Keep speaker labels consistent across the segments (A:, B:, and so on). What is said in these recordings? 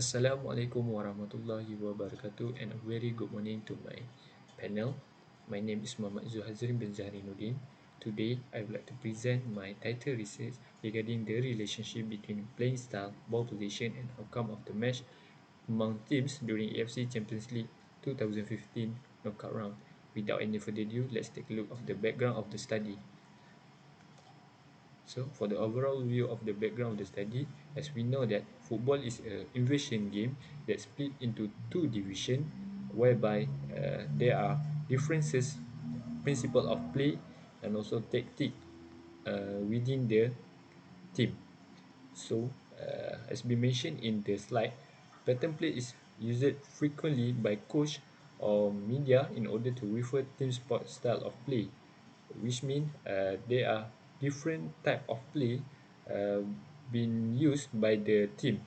A: Assalamualaikum warahmatullahi wabarakatuh and a very good morning to my panel. My name is Muhammad Zhu Hazrin bin Zahrinuddin. Today, I would like to present my title research regarding the relationship between playing style, ball position and outcome of the match among teams during AFC Champions League 2015 knockout round. Without any further ado, let's take a look of the background of the study. So, for the overall view of the background of the study, as we know that football is an invasion game that split into two divisions, whereby there are differences, principle of play, and also tactic within the team. So, as been mentioned in the slide, pattern play is used frequently by coach or media in order to refer team sport style of play, which means there are different type of play uh, being used by the team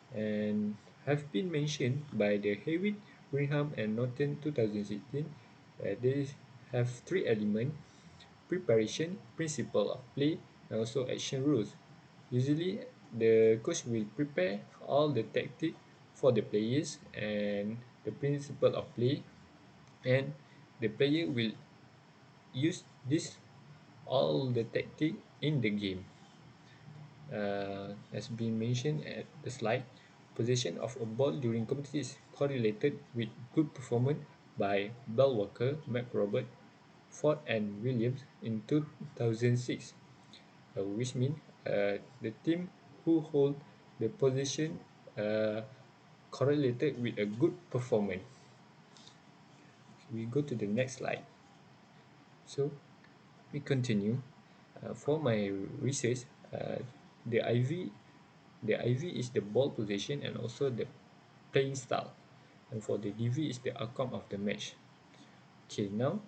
A: and have been mentioned by the Hewitt, Brigham and Norton 2016. They have three elements: preparation, principle of play, and also action rules. Usually, the coach will prepare all the tactic for the players and the principle of play, and the player will use this all the tactic in the game. As been mentioned at the slide, possession of a ball during competition is correlated with good performance by Bell Walker, McRobert, Ford and Williams in 2006, which means the team who hold the position uh, correlated with a good performance. We go to the next slide. So we continue. For my research, the IV the IV is the ball position and also the playing style, and for the DV is the outcome of the match. Okay, now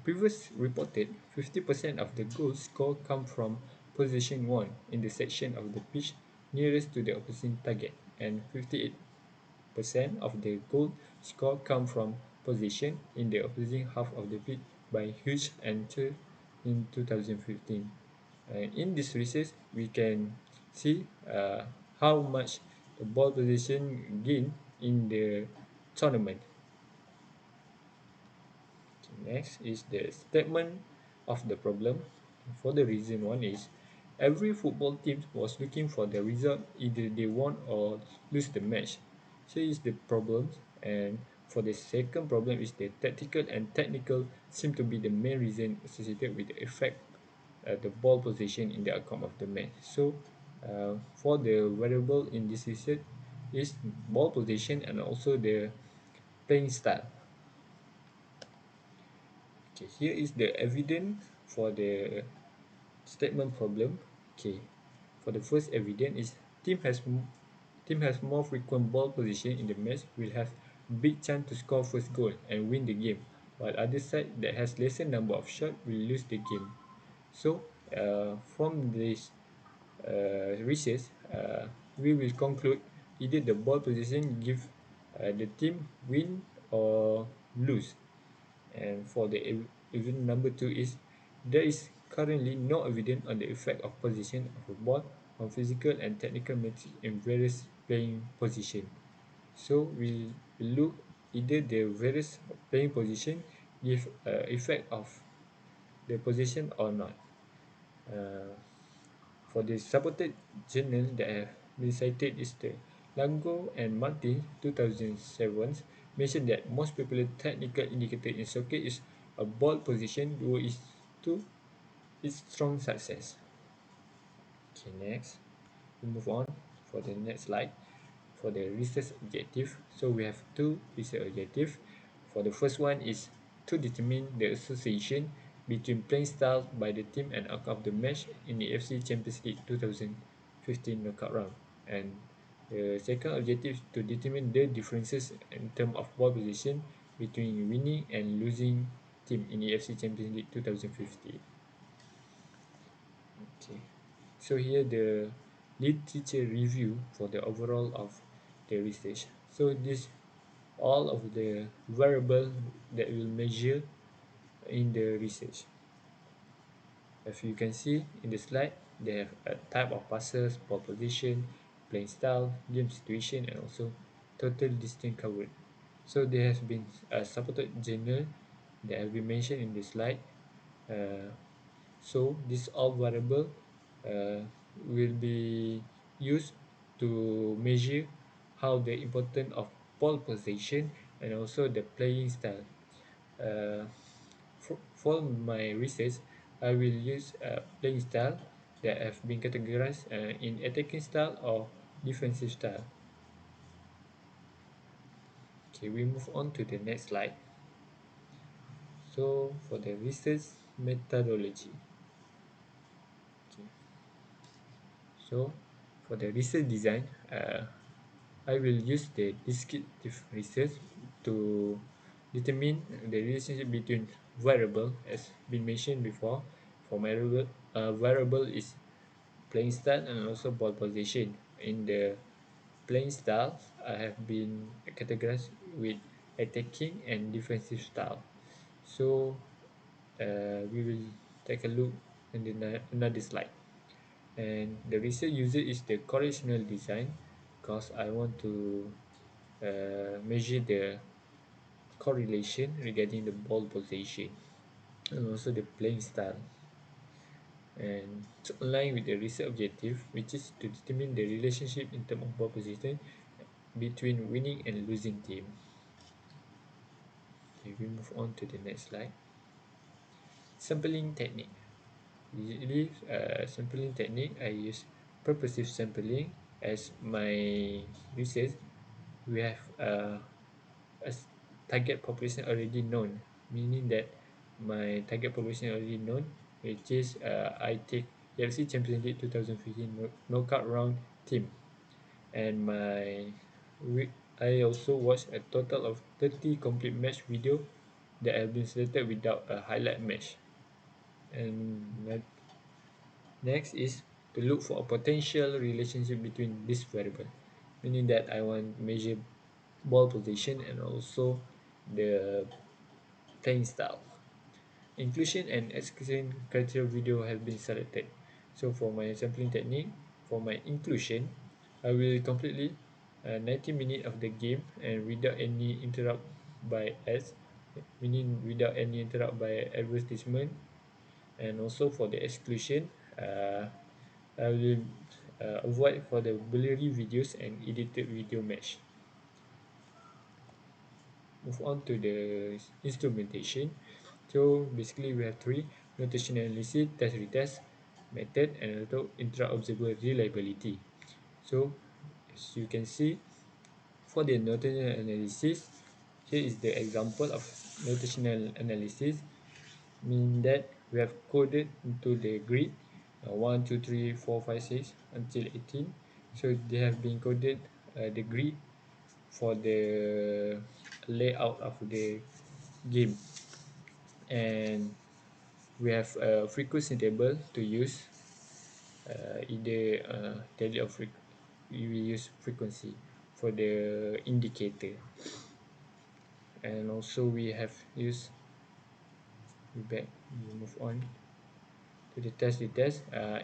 A: previous reported 50% of the goals scored come from position 1 in the section of the pitch nearest to the opposing target, and 58% of the goal scored come from position in the opposing half of the pitch by Hughes and Cher in 2015. In this research, we can see how much the ball position gain in the tournament. Next is the statement of the problem. For the reason one is every football team was looking for the result, either they won or lose the match. Here is the problem, and for the second problem is the tactical and technical seem to be the main reason associated with the effect the ball position in the outcome of the match. So for the variable in this research is ball position and also the playing style. Okay, here is the evidence for the statement problem. Okay, for the first evidence is team has more frequent ball position in the match will have big chance to score first goal and win the game, while other side that has lesser number of shot will lose the game. So from this research, we will conclude either the ball position give the team win or lose. And for the evidence number 2 is there is currently no evidence on the effect of position of a ball on physical and technical metrics in various playing position. So we look either the various playing position give effect of the position or not. Uh, for the supported journal that have been cited is the Lango and Martin 2007 mentioned that most popular technical indicator in soccer is a ball position due is to its strong success. Okay, next we move on for the next slide for the research objective. So we have two research objectives. For the first one is to determine the association between playing style by the team and outcome of the match in the AFC Champions League 2015 knockout round. And the second objective is to determine the differences in terms of ball position between winning and losing team in the AFC Champions League 2015. Okay, so here the literature review for the overall of the research. So this all of the variable that will measure in the research. As you can see in the slide, they have a type of passes, ball position, playing style, game situation, and also total distance covered. So there has been a supported journal that have been mentioned in the slide. Uh, so this all variable uh, will be used to measure how the importance of ball possession and also the playing style. Uh, for my research, I will use playing style that have been categorized in attacking style or defensive style. Okay, we move on to the next slide. So for the research methodology. Okay. So for the research design, I will use the descriptive research to determine the relationship between variable, as been mentioned before. For variable, variable is playing style and also ball position. In the playing style, I have been categorized with attacking and defensive style. So we will take a look in another slide. And the research user is the correlational design because I want to measure the correlation regarding the ball position and also the playing style, and to align with the research objective, which is to determine the relationship in terms of ball position between winning and losing team. Okay, we move on to the next slide. Sampling technique. Usually, sampling technique, I use purposive sampling as my research. We have a target population already known, meaning that my target population already known, which is I take UFC Champions League 2015 knockout round team, and I also watched a total of 30 complete match video that have been selected without a highlight match. And next is to look for a potential relationship between this variable, meaning that I want to measure ball position and also the playing style. Inclusion and exclusion criteria video have been selected. So for my sampling technique, for my inclusion, I will completely 90 minutes of the game and without any interrupt by ads, meaning without any interrupt by advertisement. And also for the exclusion, I will avoid for the blurry videos and edited video mesh. Move on to the instrumentation. So basically we have three: notation analysis, test retest method, and also intra-observer reliability. So as you can see, for the notational analysis, here is the example of notational analysis, meaning that we have coded into the grid 1, 2, 3, 4, 5, 6 until 18. So they have been coded the grid for the layout of the game, and we have a frequency table to use either tally of we will use frequency for the indicator, and also we have used we move on to the test.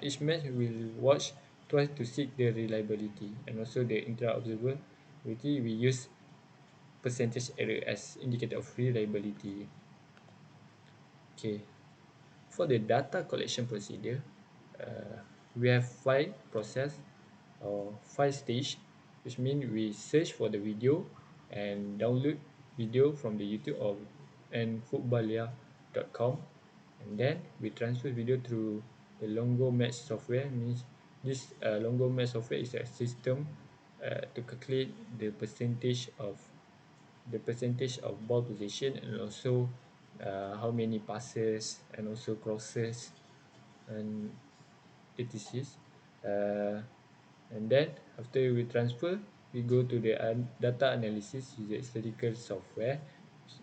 A: Each match will watch twice to seek the reliability, and also the intra-observability we use percentage error as indicator of reliability. Okay, for the data collection procedure, we have 5 process or 5 stage, which means we search for the video and download video from the YouTube or and footballia.com, and then we transfer video through the Longo Match software. Means this Longo Match software is a system to calculate the percentage of ball possession, and also how many passes and also crosses and etc. Uh, and then after we transfer, we go to the data analysis using statistical software,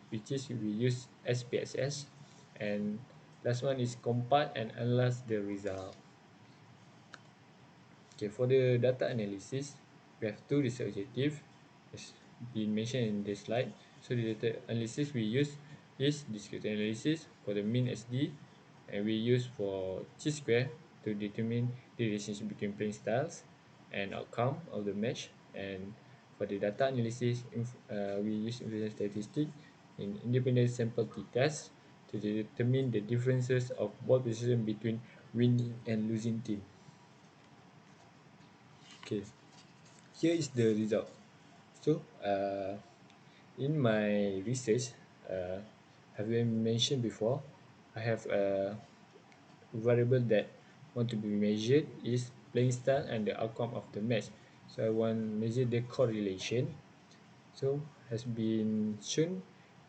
A: which is we use SPSS, and last one is compile and analyze the result. Okay, for the data analysis, we have two research objectives as been mentioned in the slide. So the data analysis we use is descriptive analysis for the mean SD, and we use for chi-square to determine the relationship between playing styles, and outcome of the match. And for the data analysis, we use information statistics in independent sample t-test to determine the differences of ball position between winning and losing team. Okay, here is the result. So, in my research, have been mentioned before, I have a variable that want to be measured is playing style and the outcome of the match. So I want to measure the correlation. So has been shown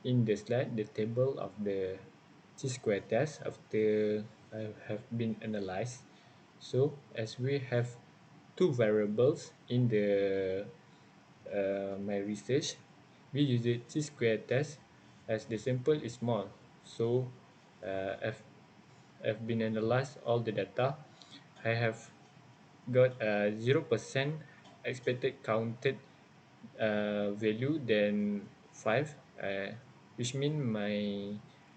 A: in the slide the table of the T-square test after I have been analyzed. So as we have two variables in the my research, we use the T-square test as the sample is small. So I've been analyzed all the data. I have got a 0% expected counted value than 5, which means my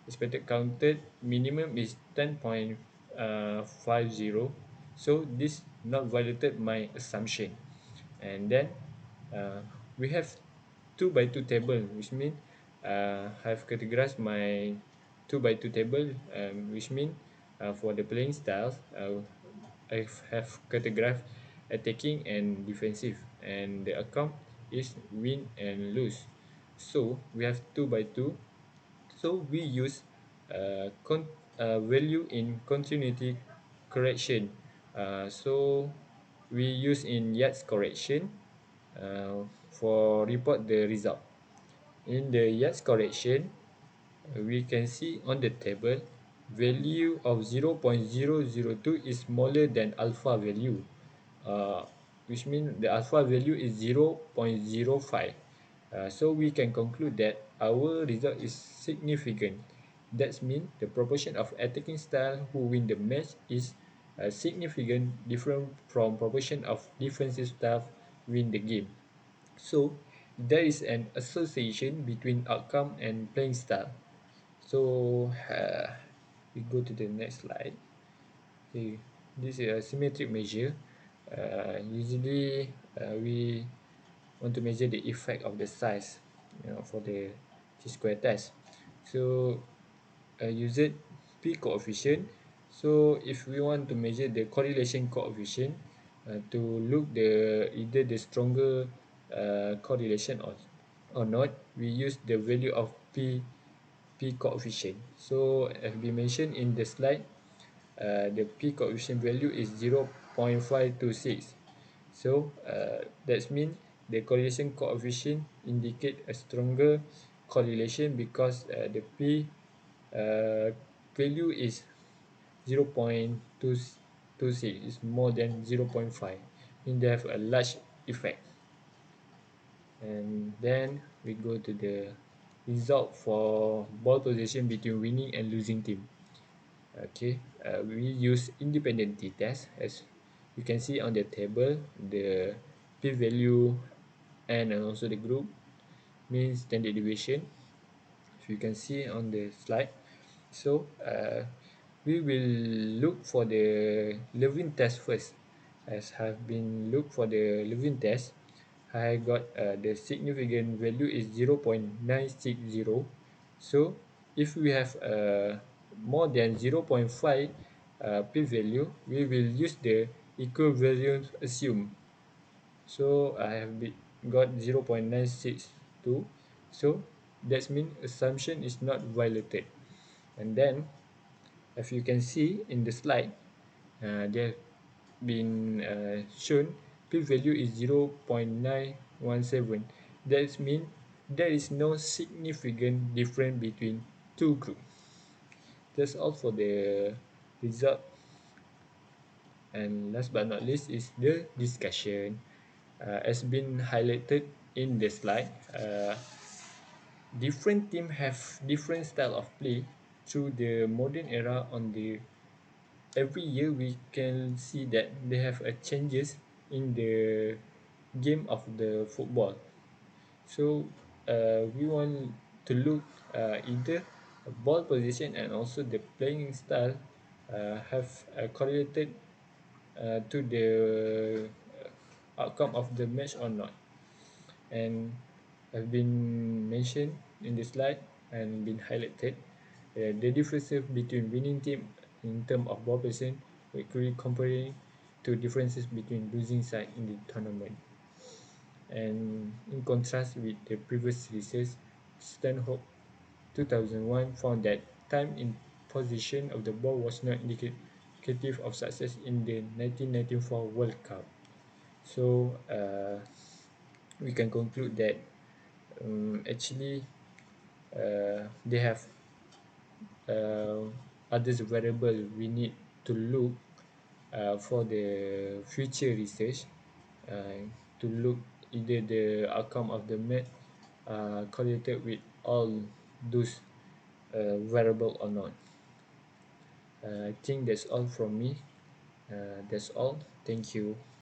A: expected counted minimum is 10.50. So this not violated my assumption. And then uh, we have 2 by 2 table, which means I've categorized my 2 by 2 table, which means for the playing styles, I have categorized attacking and defensive, and the outcome is win and lose. So we have 2 by 2. So we use value in continuity correction. So we use in yards correction for report the result. In the yards correction, we can see on the table value of 0.002 is smaller than alpha value, uh, which means the alpha value is 0.05. So we can conclude that our result is significant. That means the proportion of attacking style who win the match is significant different from proportion of defensive style win the game. So there is an association between outcome and playing style. So we go to the next slide. Okay, this is a symmetric measure. Usually we want to measure the effect of the size, for the T-square test. So use it P coefficient. So if we want to measure the correlation coefficient to look the either the stronger correlation or not, we use the value of P coefficient. So as we mentioned in the slide, the P coefficient value is 0.526. So that means the correlation coefficient indicate a stronger correlation because the P uh, value is 0.226, is more than 0.5, mean they have a large effect. And then we go to the result for ball possession between winning and losing team. Okay, we use independent t-test. As you can see on the table, the p-value and also the group mean standard deviation, if you can see on the slide. So we will look for the Levin test first. As have been look for the Levin test, I got the significant value is 0.960. So if we have more than 0.5 p-value, we will use the equivalence assume. So I have got 0.962. So that means assumption is not violated. And then as you can see in the slide, they have been shown p-value is 0.917. That means there is no significant difference between two groups. That's all for the result. And last but not least is the discussion. As been highlighted in the slide, different teams have different style of play through the modern era. On the every year we can see that they have a changes in the game of the football. So we want to look either ball position and also the playing style have correlated to the outcome of the match or not. And have been mentioned in the slide and been highlighted the differences between winning team in terms of ball possession, we're comparing to differences between losing side in the tournament. And in contrast with the previous research, Stanhope 2001 found that time in position of the ball was not indicative of success in the 1994 World Cup. So we can conclude that actually they have uh, others variable we need to look for the future research uh, to look either the outcome of the match correlated with all those variable or not. I think that's all from me. That's all. Thank you.